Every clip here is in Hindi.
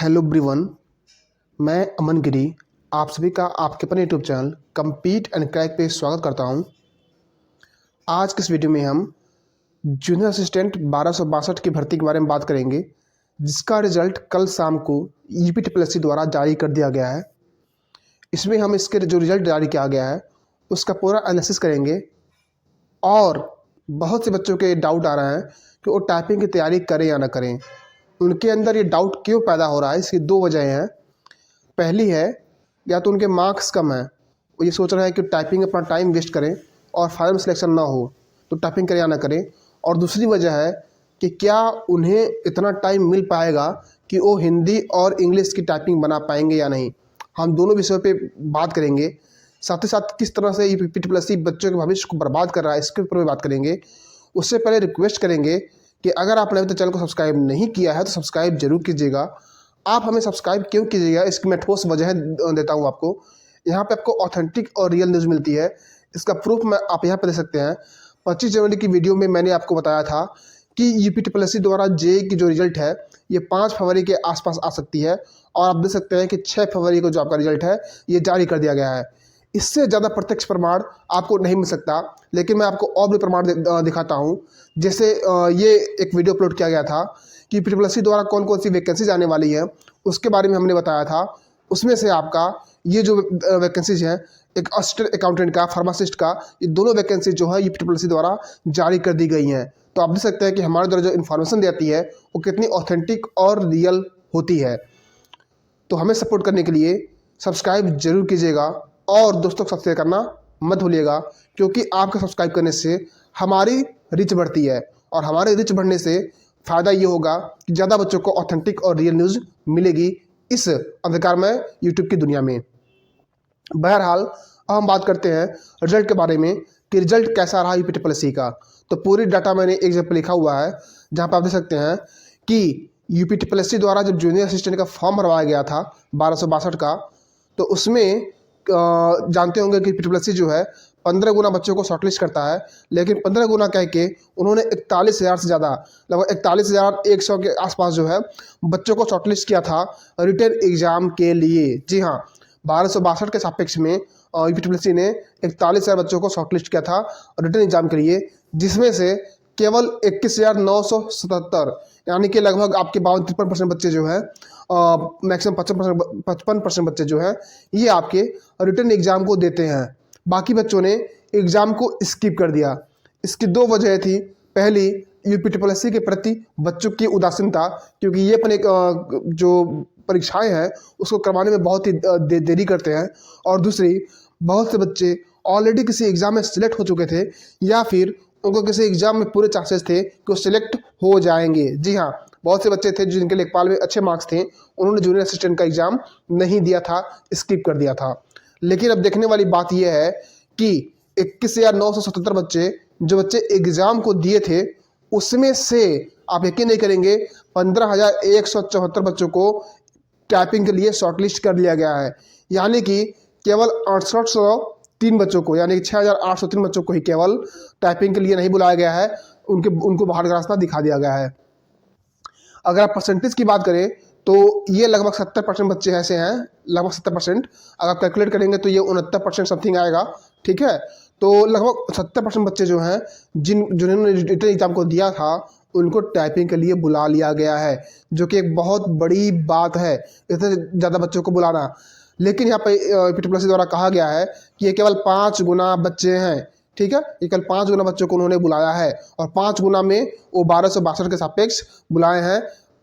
हेलो एवरीवन, मैं अमन गिरी आप सभी का आपके अपने YouTube channel compete and crack पे स्वागत करता हूं। आज के इस वीडियो में हम जूनियर असिस्टेंट 1262 की भर्ती के बारे में बात करेंगे, जिसका रिजल्ट कल शाम को यूपीटीपीएससी द्वारा जारी कर दिया गया है। इसमें हम इसके जो रिजल्ट जारी किया गया है उसका पूरा एनालिसिस करेंगे और बहुत से बच्चों के डाउट आ रहे हैं कि वो टाइपिंग की तैयारी करें या ना करें। उनके अंदर ये डाउट क्यों पैदा हो रहा है, इसकी दो वजह हैं। पहली है, या तो उनके मार्क्स कम हैं, वो ये सोच रहे हैं कि टाइपिंग अपना टाइम वेस्ट करें और फाइनल सिलेक्शन ना हो तो टाइपिंग करें या ना करें। और दूसरी वजह है कि क्या उन्हें इतना टाइम मिल पाएगा कि वो हिंदी और इंग्लिश की टाइपिंग बना पाएंगे या नहीं। हम दोनों विषयों पे बात करेंगे। साथ ही साथ किस तरह से यूपीटीपीएससी बच्चों के भविष्य को बर्बाद कर रहा है, इसके ऊपर भी बात करेंगे। उससे पहले रिक्वेस्ट करेंगे कि अगर आपने अभी तक चैनल को सब्सक्राइब नहीं किया है तो सब्सक्राइब जरूर कीजिएगा। आप हमें सब्सक्राइब क्यों कीजिएगा, इसकी मैं ठोस वजह देता हूँ आपको। यहाँ पे आपको ऑथेंटिक और रियल न्यूज़ मिलती है। इसका प्रूफ मैं आप यहाँ पे दे सकते हैं। 25 जनवरी की वीडियो में मैंने आपको बताया था कि यूपीटीपीएससी द्वारा जेईई की जो रिजल्ट है ये 5 फरवरी के आसपास आ सकती है, और आप देख सकते हैं कि 6 फरवरी को जो आपका रिजल्ट है ये जारी कर दिया गया है। इससे ज़्यादा प्रत्यक्ष प्रमाण आपको नहीं मिल सकता, लेकिन मैं आपको और भी प्रमाण दिखाता हूँ। जैसे ये एक वीडियो अपलोड किया गया था कि यूपीटीपीएससी द्वारा कौन कौन सी वैकेंसीज आने वाली है, उसके बारे में हमने बताया था। उसमें से आपका ये जो वैकेंसीज हैं, एक असिस्टेंट अकाउंटेंट का, फार्मासिस्ट का, ये दोनों वैकेंसी जो है यूपीटीपीएससी द्वारा जारी कर दी गई हैं। तो आप देख सकते हैं कि हमारे द्वारा जो इन्फॉर्मेशन देती है वो कितनी ऑथेंटिक और रियल होती है। तो हमें सपोर्ट करने के लिए सब्सक्राइब जरूर कीजिएगा और दोस्तों को सब्सक्राइब करना मत भूलिएगा, क्योंकि आपके सब्सक्राइब करने से हमारी रीच बढ़ती है, और हमारे रीच बढ़ने से फ़ायदा ये होगा कि ज़्यादा बच्चों को ऑथेंटिक और रियल न्यूज़ मिलेगी इस अंधकारमय यूट्यूब की दुनिया में। बहरहाल अब हम बात करते हैं रिजल्ट के बारे में कि रिजल्ट कैसा रहा यूपीटीपीएससी का। तो पूरी डाटा मैंने एक जगह पर लिखा हुआ है, जहाँ पर आप देख सकते हैं कि यूपीटीपीएससी द्वारा जब जूनियर असिस्टेंट का फॉर्म भरवाया गया था 1262 का, तो उसमें जानते होंगे कि यूपीटीपीएससी जो है 15 गुना बच्चों को शॉर्टलिस्ट करता है, लेकिन 15 गुना कह के उन्होंने 41,000 से ज़्यादा, लगभग 41,100 के आसपास जो है बच्चों को शॉर्टलिस्ट किया था रिटन एग्ज़ाम के लिए। जी हाँ, 1262 के सापेक्ष में यूपीटीपीएससी ने 41,000 बच्चों को शॉर्टलिस्ट किया था रिटन एग्ज़ाम के लिए, जिसमें से केवल 21,977 यानी कि लगभग आपके 52-53% बच्चे जो है, मैक्सिमम 55% बच्चे जो हैं ये आपके रिटन एग्ज़ाम को देते हैं। बाकी बच्चों ने एग्ज़ाम को स्किप कर दिया। इसकी दो वजह थी। पहली, यूपीटीपीएससी के प्रति बच्चों की उदासीनता, क्योंकि ये अपने जो परीक्षाएं हैं उसको करवाने में बहुत ही देरी करते हैं। और दूसरी, बहुत से बच्चे ऑलरेडी किसी एग्ज़ाम में सिलेक्ट हो चुके थे, या फिर उनको किसी एग्ज़ाम में पूरे चांसेस थे कि वो सिलेक्ट हो जाएंगे। जी हाँ, बहुत से बच्चे थे जिनके लेखपाल में अच्छे मार्क्स थे, उन्होंने जूनियर असिस्टेंट का एग्ज़ाम नहीं दिया था, स्किप कर दिया था। लेकिन अब देखने वाली बात यह है कि 21,977 बच्चे जो बच्चे एग्ज़ाम को दिए थे, उसमें से आप यकीन नहीं करेंगे 15,174 बच्चों को टाइपिंग के लिए शॉर्टलिस्ट कर लिया गया है। यानी कि केवल 6803 बच्चों को, यानी कि 6,803 बच्चों को ही केवल टाइपिंग के लिए नहीं बुलाया गया है, उनको बाहर का रास्ता दिखा दिया गया है। अगर आप परसेंटेज की बात करें तो ये लगभग 70% बच्चे ऐसे हैं, लगभग 70%। अगर आप कैलकुलेट करेंगे तो ये 69% समथिंग आएगा, ठीक है। तो लगभग 70% बच्चे जो हैं जिन्होंने रिटन एग्जाम को दिया था उनको टाइपिंग के लिए बुला लिया गया है, जो कि एक बहुत बड़ी बात है, इतने ज़्यादा बच्चों को बुलाना। लेकिन यहाँ पे यूपीटीपीएससी द्वारा कहा गया है कि ये केवल 5 गुना बच्चे हैं, ठीक है। ये केवल 5 गुना बच्चों को उन्होंने बुलाया है, और 5 गुना में वो 1262 के सापेक्ष बुलाए हैं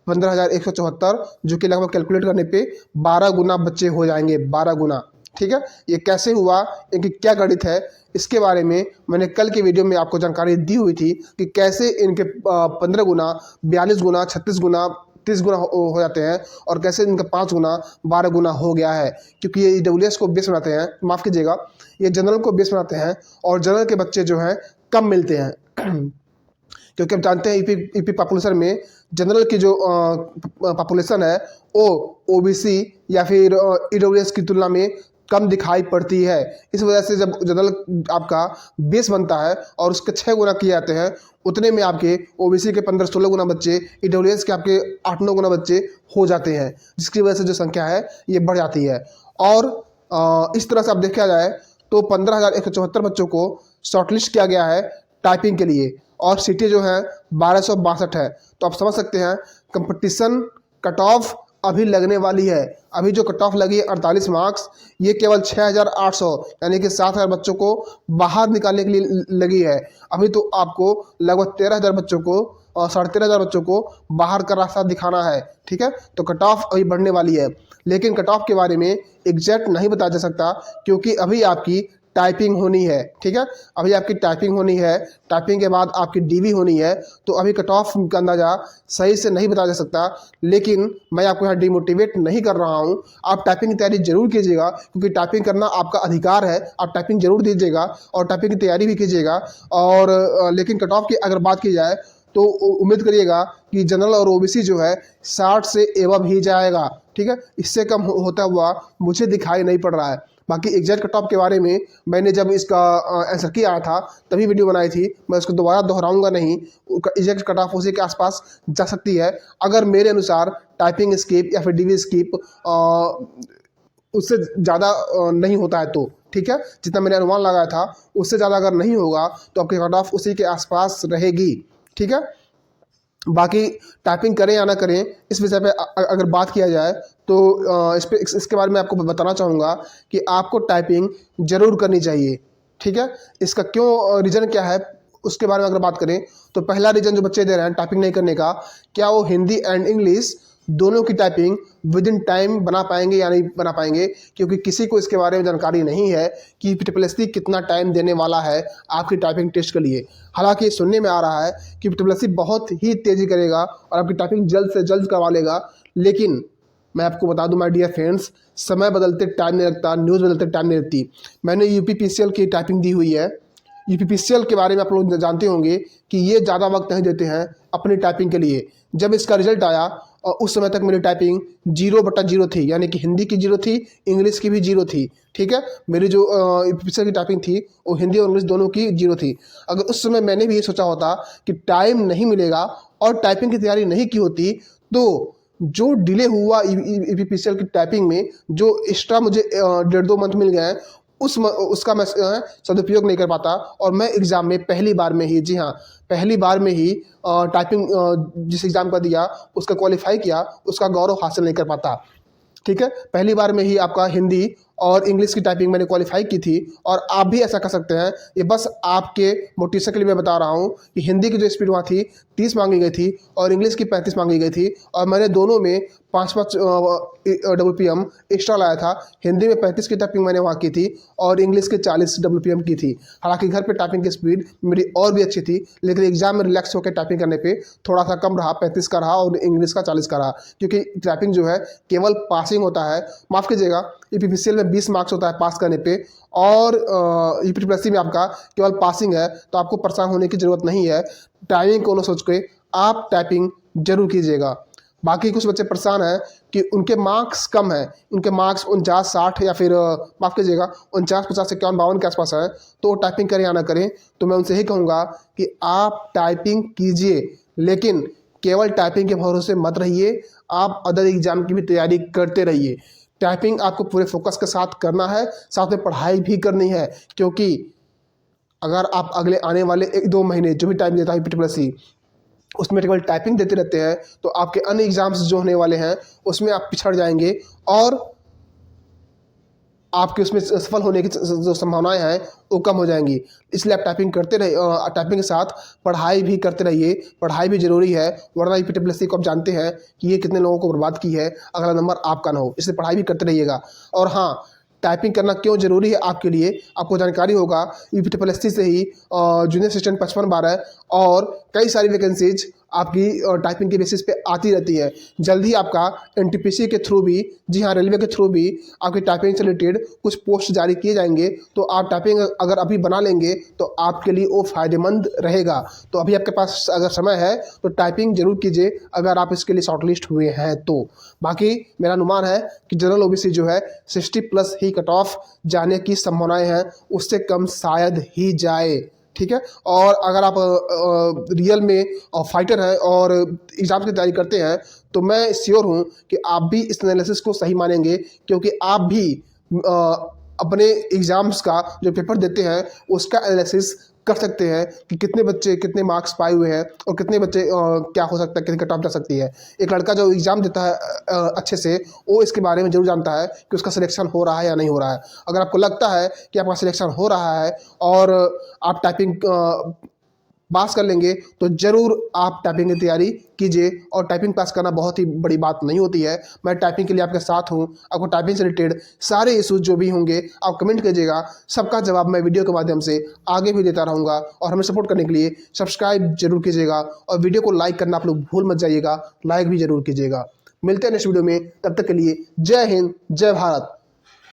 15,174, जो कि लगभग कैलकुलेट करने पे 12 गुना बच्चे हो जाएंगे, 12 गुना, ठीक है। ये कैसे हुआ, इनकी क्या गणित है, इसके बारे में मैंने कल की वीडियो में आपको जानकारी दी हुई थी कि कैसे इनके 15 गुना, 42 गुना, 36 गुना, 30 गुना हो जाते हैं, और कैसे इनका 5 गुना 12 गुना हो गया है। क्योंकि ये ईडब्ल्यूएस को बेस बनाते हैं, माफ़ कीजिएगा, ये जनरल को बेस बनाते हैं, और जनरल के बच्चे जो हैं कम मिलते हैं क्योंकि आप जानते हैं ईपी पॉपुलेशन में जनरल की जो पॉपुलेशन है वो ओबीसी या फिर ईडब्ल्यूएस की तुलना में कम दिखाई पड़ती है। इस वजह से जब जनरल आपका 20 बनता है और उसके 6 गुना किए जाते हैं, उतने में आपके ओबीसी के 15-16 गुना बच्चे, ईडब्ल्यूएस के आपके 8-9 गुना बच्चे हो जाते हैं, जिसकी वजह से जो संख्या है ये बढ़ जाती है। और इस तरह से अब देखा जाए तो 15,174 बच्चों को शॉर्टलिस्ट किया गया है टाइपिंग के लिए, और सीटें जो हैं 1262 है। तो आप समझ सकते हैं कंपटीशन कट ऑफ अभी लगने वाली है। अभी जो कट ऑफ लगी है 48 मार्क्स, ये केवल 6,800 यानी कि 7,000 बच्चों को बाहर निकालने के लिए लगी है। अभी तो आपको लगभग 13,000 बच्चों को और 13,500 बच्चों को बाहर का रास्ता दिखाना है। ठीक है, तो कट ऑफ अभी बढ़ने वाली है, लेकिन कट ऑफ के बारे में एग्जैक्ट नहीं बताया जा सकता, क्योंकि अभी आपकी टाइपिंग होनी है। ठीक है, अभी आपकी टाइपिंग होनी है, टाइपिंग के बाद आपकी डीवी होनी है, तो अभी कट ऑफ का अंदाज़ा सही से नहीं बताया जा सकता। लेकिन मैं आपको यहाँ डिमोटिवेट नहीं कर रहा हूँ, आप टाइपिंग की तैयारी जरूर कीजिएगा, क्योंकि टाइपिंग करना आपका अधिकार है। आप टाइपिंग जरूर दीजिएगा और टाइपिंग की तैयारी भी कीजिएगा। और लेकिन कट ऑफ की अगर बात की जाए तो उम्मीद करिएगा कि जनरल और ओबीसी जो है 60 से एवब ही जाएगा। ठीक है, इससे कम होता हुआ मुझे दिखाई नहीं पड़ रहा है। बाकी एग्जैक्ट कट ऑफ के बारे में मैंने जब इसका आंसर किया था तभी वीडियो बनाई थी, मैं उसको दोबारा दोहराऊंगा नहीं। एग्जैक्ट कट ऑफ उसी के आसपास जा सकती है, अगर मेरे अनुसार टाइपिंग स्किप या फिर डीवी स्किप उससे ज़्यादा नहीं होता है तो। ठीक है, जितना मैंने अनुमान लगाया था उससे ज़्यादा अगर नहीं होगा तो आपकी कट ऑफ उसी के आसपास रहेगी। ठीक है, बाकी टाइपिंग करें या ना करें, इस विषय पे अगर बात किया जाए तो इसके बारे में आपको बताना चाहूँगा कि आपको टाइपिंग ज़रूर करनी चाहिए। ठीक है, इसका क्यों रीज़न क्या है उसके बारे में अगर बात करें तो पहला रीज़न जो बच्चे दे रहे हैं टाइपिंग नहीं करने का, क्या वो हिंदी एंड इंग्लिश दोनों की टाइपिंग विद इन टाइम बना पाएंगे या नहीं बना पाएंगे, क्योंकि किसी को इसके बारे में जानकारी नहीं है कि PSSSB कितना टाइम देने वाला है आपकी टाइपिंग टेस्ट के लिए। हालांकि सुनने में आ रहा है कि PSSSB बहुत ही तेज़ी करेगा और आपकी टाइपिंग जल्द से जल्द करवा लेगा, लेकिन मैं आपको बता दूं माय डियर फ्रेंड्स, समय बदलते टाइम नहीं लगता, न्यूज़ बदलते टाइम नहीं लगती। मैंने UPPCL की टाइपिंग दी हुई है। UPPCL के बारे में आप लोग जानते होंगे कि ये ज़्यादा वक्त नहीं देते हैं अपनी टाइपिंग के लिए। जब इसका रिजल्ट आया और उस समय तक मेरी टाइपिंग 0/0 थी, यानी कि हिंदी की 0 थी, इंग्लिश की भी 0 थी। ठीक है, मेरी जो UPPCL की टाइपिंग थी वो हिंदी और इंग्लिश दोनों की 0 थी। अगर उस समय मैंने भी ये सोचा होता कि टाइम नहीं मिलेगा और टाइपिंग की तैयारी नहीं की होती, तो जो डिले हुआ UPPCL की टाइपिंग में, जो एक्स्ट्रा मुझे 1.5-2 मंथ मिल गए हैं, उसका मैं सदुपयोग नहीं कर पाता और मैं एग्ज़ाम में पहली बार में ही, जी हाँ पहली बार में ही टाइपिंग जिस एग्ज़ाम का दिया उसका क्वालिफाई किया, उसका गौरव हासिल नहीं कर पाता। ठीक है, पहली बार में ही आपका हिंदी और इंग्लिश की टाइपिंग मैंने क्वालिफाई की थी, और आप भी ऐसा कर सकते हैं। ये बस आपके मोटिवेशन के लिए मैं बता रहा हूँ कि हिंदी की जो स्पीड वहाँ थी 30 मांगी गई थी और इंग्लिश की 35 मांगी गई थी, और मैंने दोनों में 5-5 WPM एक्स्ट्रा लाया था। हिंदी में 35 की टाइपिंग मैंने वहाँ की थी और इंग्लिश के 40 WPM की थी। हालांकि घर पे टाइपिंग की स्पीड मेरी और भी अच्छी थी, लेकिन एग्जाम में रिलैक्स होकर टाइपिंग करने पे थोड़ा सा कम रहा, 35 का रहा और इंग्लिश का 40 का रहा, क्योंकि टाइपिंग जो है केवल पासिंग होता है। माफ़ कीजिएगा, UPPCL में 20 मार्क्स होता है पास करने पे, और UPPSC में आपका केवल पासिंग है, तो आपको परेशान होने की ज़रूरत नहीं है। टाइमिंग को न सोच के आप टाइपिंग जरूर कीजिएगा। बाकी कुछ बच्चे परेशान हैं कि उनके मार्क्स कम हैं, उनके मार्क्स 49-60 या फिर माफ़ कीजिएगा 49-50-51-52 के आसपास है, तो टाइपिंग करें या ना करें, तो मैं उनसे यही कहूँगा कि आप टाइपिंग कीजिए, लेकिन केवल टाइपिंग के भरोसे मत रहिए, आप अदर एग्जाम की भी तैयारी करते रहिए। टाइपिंग आपको पूरे फोकस के साथ करना है, साथ में पढ़ाई भी करनी है, क्योंकि अगर आप अगले आने वाले 1-2 महीने जो भी टाइम देता है PSSSB उसमें केवल टाइपिंग देते रहते हैं, तो आपके अन्य एग्जाम्स जो होने वाले हैं उसमें आप पिछड़ जाएंगे और आपके उसमें सफल होने की जो संभावनाएं हैं वो कम हो जाएंगी। इसलिए आप टाइपिंग करते रहिए, टाइपिंग के साथ पढ़ाई भी करते रहिए। पढ़ाई भी ज़रूरी है, वरना PSSB को आप जानते हैं कि ये कितने लोगों को बर्बाद की है, अगला नंबर आपका ना हो। इसलिए पढ़ाई भी करते रहिएगा। और हाँ, टाइपिंग करना क्यों ज़रूरी है आपके लिए, आपको जानकारी होगा PSSB से ही जूनियर असिस्टेंट 55-12 और कई सारी वैकेंसीज आपकी टाइपिंग के बेसिस पे आती रहती है। जल्द ही आपका एनटीपीसी के थ्रू भी, जी हाँ, रेलवे के थ्रू भी आपकी टाइपिंग से रिलेटेड कुछ पोस्ट जारी किए जाएंगे। तो आप टाइपिंग अगर अभी बना लेंगे तो आपके लिए वो फ़ायदेमंद रहेगा। तो अभी आपके पास अगर समय है तो टाइपिंग जरूर कीजिए, अगर आप इसके लिए शॉर्टलिस्ट हुए हैं तो। बाकी मेरा अनुमान है कि जनरल ओबीसी जो है 60+ ही कट ऑफ जाने की संभावनाएं हैं, उससे कम शायद ही जाए। ठीक है। और अगर आप रियल में फाइटर हैं और एग्ज़ाम की तैयारी करते हैं तो मैं श्योर हूँ कि आप भी इस एनालिसिस को सही मानेंगे, क्योंकि आप भी अपने एग्ज़ाम्स का जो पेपर देते हैं उसका एनालिसिस कर सकते हैं कि कितने बच्चे कितने मार्क्स पाए हुए हैं और कितने बच्चे क्या हो सकता है, कितनी कट ऑफ जा सकती है। एक लड़का जो एग्ज़ाम देता है अच्छे से, वो इसके बारे में जरूर जानता है कि उसका सिलेक्शन हो रहा है या नहीं हो रहा है। अगर आपको लगता है कि आपका सिलेक्शन हो रहा है और आप टाइपिंग पास कर लेंगे तो ज़रूर आप टाइपिंग की तैयारी कीजिए। और टाइपिंग पास करना बहुत ही बड़ी बात नहीं होती है। मैं टाइपिंग के लिए आपके साथ हूँ। आपको टाइपिंग से रिलेटेड सारे इशूज़ जो भी होंगे आप कमेंट कीजिएगा, सबका जवाब मैं वीडियो के माध्यम से आगे भी देता रहूँगा। और हमें सपोर्ट करने के लिए सब्सक्राइब जरूर कीजिएगा और वीडियो को लाइक करना आप लोग भूल मत जाइएगा, लाइक भी जरूर कीजिएगा। मिलते हैं नेक्स्ट वीडियो में, तब तक के लिए जय हिंद, जय भारत।